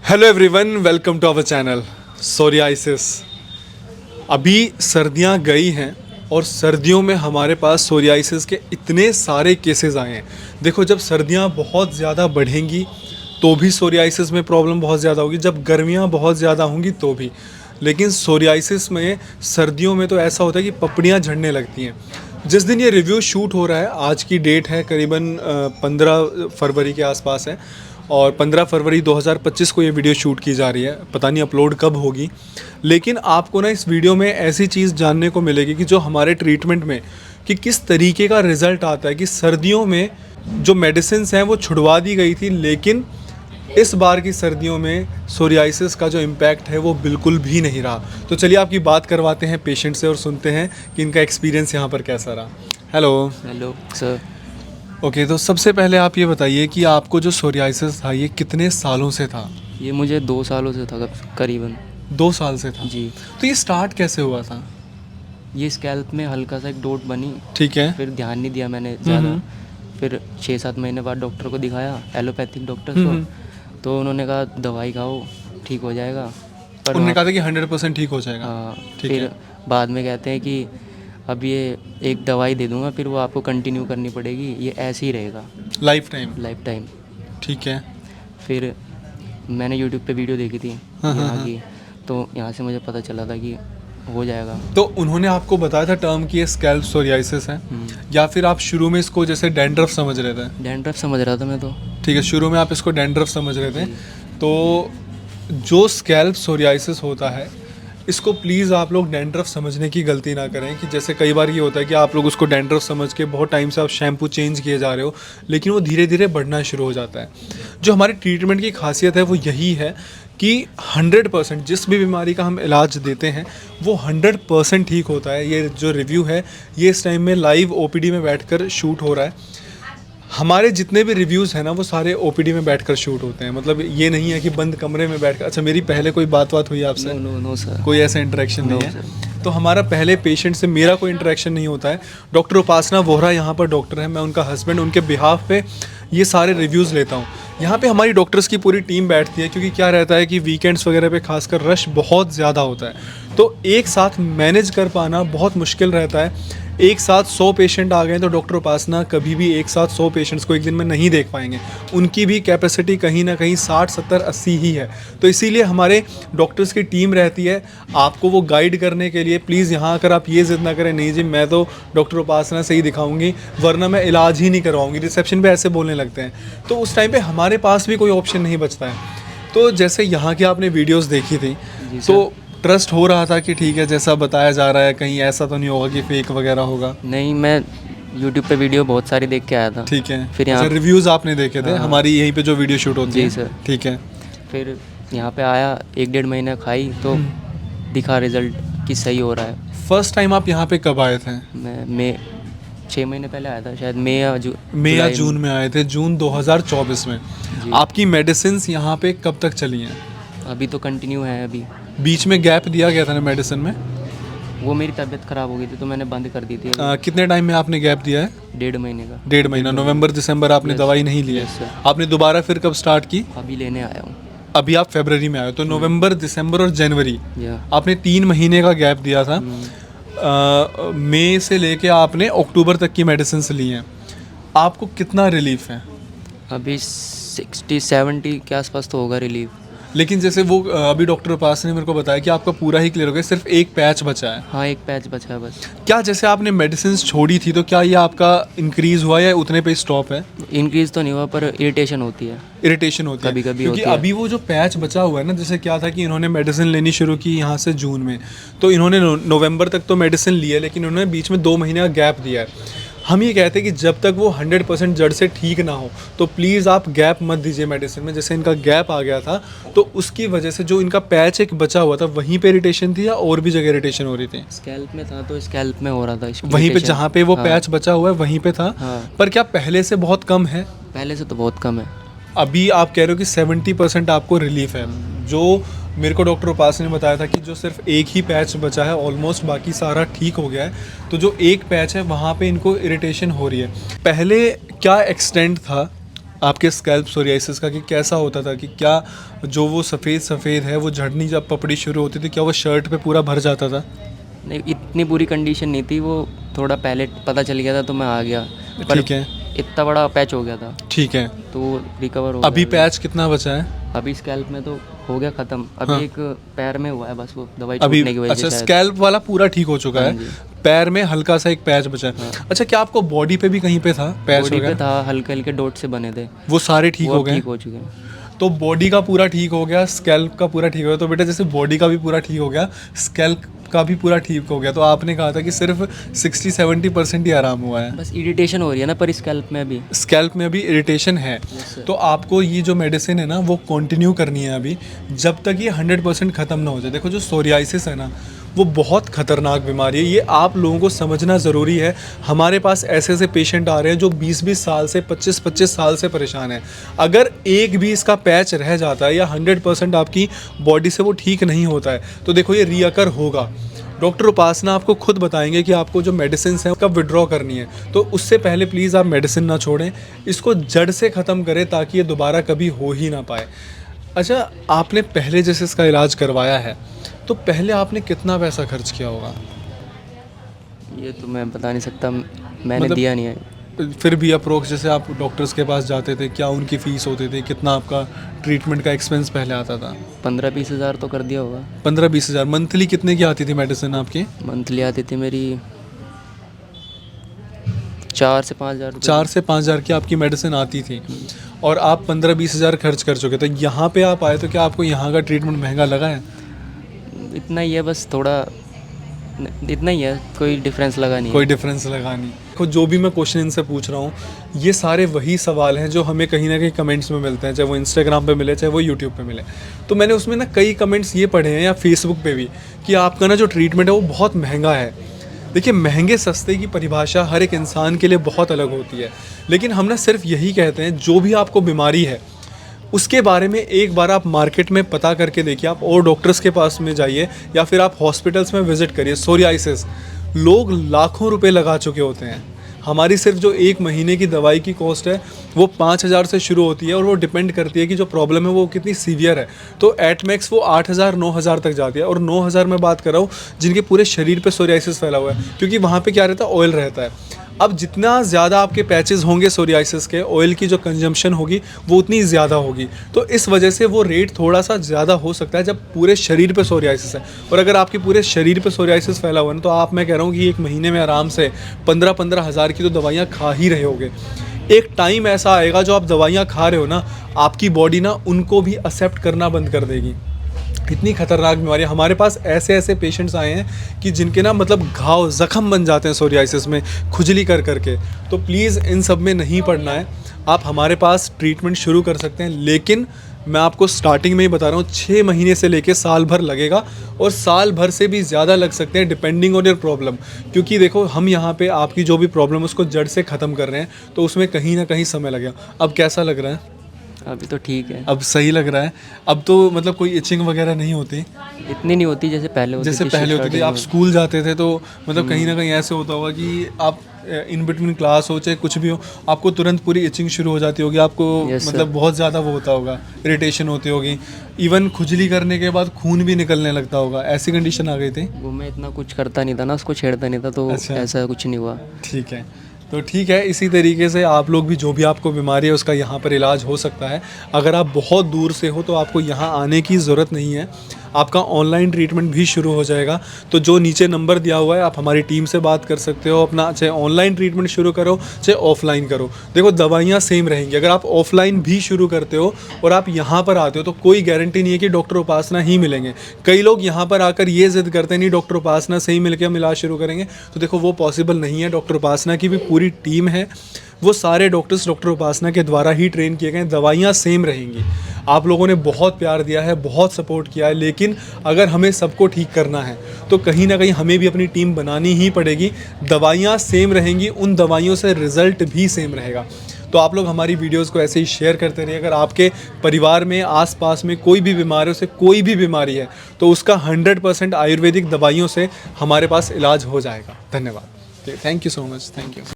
Hello everyone, welcome to our channel psoriasis. अभी सर्दियां गई हैं और सर्दियों में हमारे पास सोरियासिस के इतने सारे केसेस आए हैं। देखो, जब सर्दियां बहुत ज़्यादा बढ़ेंगी तो भी सोरियासिस में प्रॉब्लम बहुत ज़्यादा होगी, जब गर्मियां बहुत ज़्यादा होंगी तो भी। लेकिन सोरियासिस में सर्दियों में तो ऐसा होता है कि पपड़ियाँ झड़ने लगती हैं। जिस दिन ये रिव्यू शूट हो रहा है, आज की डेट है करीबन 15 फरवरी के आसपास है और 15 फरवरी 2025 को ये वीडियो शूट की जा रही है। पता नहीं अपलोड कब होगी, लेकिन आपको ना इस वीडियो में ऐसी चीज़ जानने को मिलेगी कि जो हमारे ट्रीटमेंट में कि किस तरीके का रिज़ल्ट आता है कि सर्दियों में जो मेडिसिन्स हैं वो छुड़वा दी गई थी, लेकिन इस बार की सर्दियों में सोरियासिस का जो इम्पैक्ट है वो बिल्कुल भी नहीं रहा। तो चलिए आपकी बात करवाते हैं पेशेंट से और सुनते हैं कि इनका एक्सपीरियंस यहाँ पर कैसा रहा। Hello sir. ओके, तो सबसे पहले आप ये बताइए कि आपको जो सोरियासिस था ये कितने सालों से था? ये मुझे 2 सालों से था करीबन। 2 साल से था जी। तो ये स्टार्ट कैसे हुआ था? ये स्कैल्प में हल्का सा एक डॉट बनी, ठीक है। फिर ध्यान नहीं दिया मैंने ज़्यादा। फिर 6-7 महीने बाद डॉक्टर को दिखाया, एलोपैथिक डॉक्टर को। तो उन्होंने कहा दवाई खाओ ठीक हो जाएगा। पर उन्होंने कहा था कि 100% ठीक हो जाएगा। हाँ, ठीक फिर है। बाद में कहते हैं कि अब ये एक दवाई दे दूंगा, फिर वो आपको कंटिन्यू करनी पड़ेगी, ये ऐसे ही रहेगा लाइफ टाइम। Life time. ठीक है। फिर मैंने यूट्यूब पे वीडियो देखी थी यहाँ की, तो यहाँ से मुझे पता चला था कि हो जाएगा। तो उन्होंने आपको बताया था टर्म कि ये स्कैल्प सोरियासिस है, या फिर आप शुरू में इसको जैसे डैंड्रफ समझ रहे थे? डैंड्रफ समझ रहा था मैं तो। ठीक है, शुरू में आप इसको डैंड्रफ समझ रहे थे। तो जो स्कैल्प सोरियासिस होता है, इसको प्लीज़ आप लोग डैंड्रफ समझने की गलती ना करें कि जैसे कई बार ये होता है कि आप लोग उसको डैंड्रफ समझ के बहुत टाइम से आप शैम्पू चेंज किए जा रहे हो, लेकिन वो धीरे धीरे बढ़ना शुरू हो जाता है। जो हमारी ट्रीटमेंट की खासियत है वो यही है कि 100% जिस भी बीमारी का हम इलाज देते हैं वो 100% ठीक होता है। ये जो रिव्यू है ये इस टाइम में लाइव ओपीडी में बैठकर शूट हो रहा है। हमारे जितने भी रिव्यूज़ हैं ना वो सारे ओपीडी में बैठकर शूट होते हैं, मतलब ये नहीं है कि बंद कमरे में बैठकर। अच्छा, मेरी पहले कोई बात हुई आपसे? नो सर, कोई ऐसा इंटरेक्शन नहीं है। तो हमारा पहले पेशेंट से मेरा कोई इंटरेक्शन नहीं होता है। डॉक्टर उपासना वोहरा यहाँ पर डॉक्टर है, मैं उनका हस्बैंड, उनके बिहाफ पे ये सारे रिव्यूज़ लेता हूँ। यहाँ पे हमारी डॉक्टर्स की पूरी टीम बैठती है, क्योंकि क्या रहता है कि वीकेंड्स वगैरह पे खासकर रश बहुत ज़्यादा होता है, तो एक साथ मैनेज कर पाना बहुत मुश्किल रहता है। एक साथ 100 पेशेंट आ गए तो डॉक्टर उपासना कभी भी एक साथ 100 पेशेंट्स को एक दिन में नहीं देख पाएंगे। उनकी भी कैपेसिटी कहीं ना कहीं 60, 70, 80 ही है। तो इसीलिए हमारे डॉक्टर्स की टीम रहती है आपको वो गाइड करने के लिए। प्लीज़ यहाँ आकर आप ये जिद ना करें, नहीं जी मैं तो डॉक्टर उपासना से ही दिखाऊंगी वरना मैं इलाज ही नहीं करवाऊंगी। रिसेप्शन पे ऐसे बोलने लगते हैं, तो उस टाइम पे हमारे पास भी कोई ऑप्शन नहीं बचता है। तो जैसे यहाँ की आपने वीडियोज़ देखी थी तो ट्रस्ट हो रहा था कि ठीक है जैसा बताया जा रहा है, कहीं ऐसा तो नहीं होगा कि फेक वगैरह होगा? नहीं, मैं यूट्यूब पे वीडियो बहुत सारी देख के आया था। ठीक है। फिर यहाँ रिव्यूज़ आपने देखे थे हमारी यहीं पे जो वीडियो शूट होती है? जी सर। ठीक है। फिर यहाँ पे आया, 1-1.5 महीना खाई तो दिखा रिजल्ट कि सही हो रहा है। फर्स्ट टाइम आप यहाँ पे कब आए थे? मैं 6 महीने पहले आया था शायद, मई या जून में आए थे, जून 2024 में। आपकी मेडिसिन्स यहाँ पे कब तक चली हैं? अभी तो कंटिन्यू है। अभी बीच में गैप दिया गया था ना मेडिसिन में? वो मेरी तबीयत ख़राब हो गई थी तो मैंने बंद कर दी थी। कितने टाइम में आपने गैप दिया है? 1.5 महीने का। 1.5 महीना, नवंबर दिसंबर आपने दवाई नहीं ली है। आपने दोबारा फिर कब स्टार्ट की? अभी लेने आया हूँ। अभी आप फरवरी में आए हो, तो नवंबर दिसंबर और जनवरी या आपने 3 महीने का गैप दिया था। मई से लेके आपने अक्टूबर तक की मेडिसिन ली हैं। आपको कितना रिलीफ है? अभी 60-70 के आसपास तो होगा रिलीफ। लेकिन जैसे वो अभी डॉक्टर उपास ने मेरे को बताया कि आपका पूरा ही क्लियर हो गया, सिर्फ एक पैच बचा है। हाँ, एक पैच बचा है बस। क्या जैसे आपने मेडिसिन छोड़ी थी तो क्या ये आपका इंक्रीज हुआ या उतने पे स्टॉप है? इंक्रीज तो नहीं हुआ, पर इरिटेशन होती है। इरिटेशन होती है कभी-कभी क्योंकि होती है। अभी वो जो पैच बचा हुआ है ना, जैसे क्या था कि इन्होंने मेडिसिन लेनी शुरू की यहाँ से जून में, तो इन्होंने नवंबर तक तो मेडिसिन ली है, लेकिन उन्होंने बीच में 2 महीने का गैप दिया है। हम ये कहते हैं कि जब तक वो 100% जड़ से ठीक ना हो तो प्लीज़ आप गैप मत दीजिए मेडिसिन में। जैसे इनका गैप आ गया था तो उसकी वजह से जो इनका पैच एक बचा हुआ था वहीं पे इरिटेशन थी या और भी जगह इरिटेशन हो रही थी? स्कैल्प में था तो स्कैल्प में हो रहा था वहीं पे जहाँ पे वो पैच बचा हुआ है वहीं पे था। पर क्या पहले से बहुत कम है? पहले से तो बहुत कम है। अभी आप कह रहे हो कि 70% आपको रिलीफ है। जो मेरे को डॉक्टर उपास ने बताया था कि जो सिर्फ एक ही पैच बचा है, ऑलमोस्ट बाकी सारा ठीक हो गया है। तो जो एक पैच है वहाँ पे इनको इरिटेशन हो रही है। पहले क्या एक्सटेंट था आपके स्कैल्प सोरियासिस का कि कैसा होता था, कि क्या जो वो सफ़ेद है वो झड़नी जब पपड़ी शुरू होती थी, क्या वो शर्ट पे पूरा भर जाता था? नहीं, इतनी बुरी कंडीशन नहीं थी, वो थोड़ा पहले पता चल गया था तो मैं आ गया। पर ठीक है, इतना बड़ा पैच हो गया था ठीक है। तो रिकवर हो अभी गया। पैच कितना बचा है? अभी स्कैल्प में तो हो गया ख़त्म, अभी हाँ। एक पैर में हुआ है बस, वो दवाई अभी छूटने की वजह अच्छा, से शायद। स्कैल्प वाला पूरा ठीक हो चुका हाँ है, जी। पैर में हल्का सा एक पैच बचा है। अच्छा, क्या आपको बॉडी पे भी कहीं पे था पैच बॉडी पे वगैरह? था, हल्के हल्के डॉट से बने थे, वो सारे ठीक वो हो अब गए? ठीक हो चुके हैं। तो बॉडी का पूरा ठीक हो गया, स्कैल्प का पूरा ठीक हो गया। तो बेटा जैसे बॉडी का भी पूरा ठीक हो गया, स्कैल्प का भी पूरा ठीक हो गया, तो आपने कहा था कि सिर्फ 60-70% ही आराम हुआ है। बस इरिटेशन हो रही है ना पर स्कैल्प में अभी। स्कैल्प में अभी इरिटेशन है, sir. तो आपको ये जो मेडिसिन है ना वो कंटिन्यू करनी है अभी, जब तक ये 100% ख़त्म ना हो जाए। देखो जो सोरियासिस है ना वो बहुत ख़तरनाक बीमारी है, ये आप लोगों को समझना ज़रूरी है। हमारे पास ऐसे ऐसे पेशेंट आ रहे हैं जो 20-20 साल से 25-25 साल से परेशान हैं। अगर एक भी इसका पैच रह जाता है या 100% आपकी बॉडी से वो ठीक नहीं होता है तो देखो ये रीअकर होगा। डॉक्टर उपासना आपको खुद बताएंगे कि आपको जो मेडिसिन है कब विड्रॉ करनी है, तो उससे पहले प्लीज़ आप मेडिसिन ना छोड़ें, इसको जड़ से ख़त्म करें ताकि ये दोबारा कभी हो ही ना पाए। अच्छा, आपने पहले जैसे इसका इलाज करवाया है तो पहले आपने कितना पैसा खर्च किया होगा? ये तो मैं बता नहीं सकता, मैंने मतलब दिया नहीं है। फिर भी अप्रोक्स जैसे आप डॉक्टर्स के पास जाते थे, क्या उनकी फ़ीस होती थी, कितना आपका ट्रीटमेंट का एक्सपेंस पहले आता था? 15-20 हज़ार तो कर दिया होगा। 15-20 हज़ार। मंथली कितने की आती थी मेडिसिन आपकी? मंथली आती थी मेरी 4 से 5 हज़ार। 4 से 5 हज़ार की आपकी मेडिसिन आती थी और आप 15-20 हज़ार खर्च कर चुके। तो यहाँ पे आप आए तो क्या आपको यहाँ का ट्रीटमेंट महंगा लगा है? इतना ही है बस, थोड़ा इतना ही है, कोई डिफरेंस लगा नहीं है। कोई डिफरेंस लगा नहीं। देखो जो भी मैं क्वेश्चन इनसे पूछ रहा हूँ ये सारे वही सवाल हैं जो हमें कहीं ना कहीं कमेंट्स में मिलते हैं, चाहे वो इंस्टाग्राम पे मिले चाहे वो यूट्यूब पे मिले। तो मैंने उसमें ना कई कमेंट्स ये पढ़े हैं या फेसबुक पे भी कि आपका ना जो ट्रीटमेंट है वो बहुत महंगा है। देखिए, महंगे सस्ते की परिभाषा हर एक इंसान के लिए बहुत अलग होती है, लेकिन हम ना सिर्फ यही कहते हैं जो भी आपको बीमारी है उसके बारे में एक बार आप मार्केट में पता करके देखिए, आप और डॉक्टर्स के पास में जाइए या फिर आप हॉस्पिटल्स में विजिट करिए। सोरियासिस लोग लाखों रुपए लगा चुके होते हैं। हमारी सिर्फ जो 1 महीने की दवाई की कॉस्ट है वो 5,000 से शुरू होती है और वो डिपेंड करती है कि जो प्रॉब्लम है वो कितनी सीवियर है। तो एट मैक्स वो 8,000-9,000 तक जाती है, और 9,000 मैं बात कर रहा हूँ जिनके पूरे शरीर पे सोरियासिस फैला हुआ है, क्योंकि वहाँ पे क्या रहता है, ऑयल रहता है। अब जितना ज़्यादा आपके पैचेस होंगे सोरियासिस के, ऑयल की जो कंजम्पशन होगी वो उतनी ज़्यादा होगी, तो इस वजह से वो रेट थोड़ा सा ज़्यादा हो सकता है जब पूरे शरीर पे सोरियासिस है। और अगर आपके पूरे शरीर पे सोरियासिस फैला हुआ है तो आप, मैं कह रहा हूँ कि 1 महीने में आराम से 15-15 हज़ार की तो दवाइयाँ खा ही रहे होगे। एक टाइम ऐसा आएगा जो आप दवाइयाँ खा रहे हो ना, आपकी बॉडी ना उनको भी एक्सेप्ट करना बंद कर देगी। इतनी खतरनाक बीमारी। हमारे पास ऐसे ऐसे पेशेंट्स आए हैं कि जिनके ना मतलब घाव ज़ख्म बन जाते हैं सोरियासिस में, खुजली कर करके। तो प्लीज़ इन सब में नहीं पड़ना है, आप हमारे पास ट्रीटमेंट शुरू कर सकते हैं, लेकिन मैं आपको स्टार्टिंग में ही बता रहा हूँ 6 महीने से लेके साल भर लगेगा, और साल भर से भी ज़्यादा लग सकते हैं डिपेंडिंग ऑन योर प्रॉब्लम। क्योंकि देखो हम यहाँ पे आपकी जो भी प्रॉब्लम है उसको जड़ से ख़त्म कर रहे हैं, तो उसमें कहीं ना कहीं समय लगेगा। अब कैसा लग रहा है? अभी तो ठीक है, अब सही लग रहा है? अब तो मतलब कोई इचिंग वगैरह नहीं होती? इतनी नहीं होती जैसे पहले होती जैसे थी। पहले होती थी, starting आप में। स्कूल जाते थे तो मतलब कहीं ना कहीं ऐसे होता होगा कि आप इन बिटवीन क्लास हो चाहे कुछ भी हो, आपको तुरंत पूरी इचिंग शुरू हो जाती होगी, आपको Yes, मतलब sir. बहुत ज़्यादा वो होता होगा, इरिटेशन होती होगी, इवन खुजली करने के बाद खून भी निकलने लगता होगा, ऐसी कंडीशन आ गई थी? वो मैं इतना कुछ करता नहीं था ना, उसको छेड़ता नहीं था, तो अच्छा। ऐसा कुछ नहीं हुआ। ठीक है, तो ठीक है, इसी तरीके से आप लोग भी जो भी आपको बीमारी है उसका यहाँ पर इलाज हो सकता है। अगर आप बहुत दूर से हो तो आपको यहाँ आने की ज़रूरत नहीं है, आपका ऑनलाइन ट्रीटमेंट भी शुरू हो जाएगा। तो जो नीचे नंबर दिया हुआ है आप हमारी टीम से बात कर सकते हो, अपना चाहे ऑनलाइन ट्रीटमेंट शुरू करो चाहे ऑफलाइन करो। देखो दवाइयाँ सेम रहेंगी, अगर आप ऑफलाइन भी शुरू करते हो और आप यहाँ पर आते हो तो कोई गारंटी नहीं है कि डॉक्टर उपासना ही मिलेंगे। कई लोग यहाँ पर आकर ये जिद करते हैं नहीं डॉक्टर उपासना से ही मिलकर हम इलाज शुरू करेंगे, तो देखो वो पॉसिबल नहीं है। डॉक्टर उपासना की भी पूरी टीम है, वो सारे डॉक्टर्स डॉक्टर उपासना के द्वारा ही ट्रेन किए गए, दवाइयाँ सेम रहेंगी। आप लोगों ने बहुत प्यार दिया है, बहुत सपोर्ट किया है, लेकिन अगर हमें सबको ठीक करना है तो कहीं ना कहीं हमें भी अपनी टीम बनानी ही पड़ेगी। दवाइयाँ सेम रहेंगी, उन दवाइयों से रिज़ल्ट भी सेम रहेगा। तो आप लोग हमारी वीडियोस को ऐसे ही शेयर करते रहिए। अगर आपके परिवार में आसपास में कोई भी बीमारियों से कोई भी बीमारी है तो उसका 100% आयुर्वेदिक दवाइयों से हमारे पास इलाज हो जाएगा। धन्यवाद, thank you so much, thank you.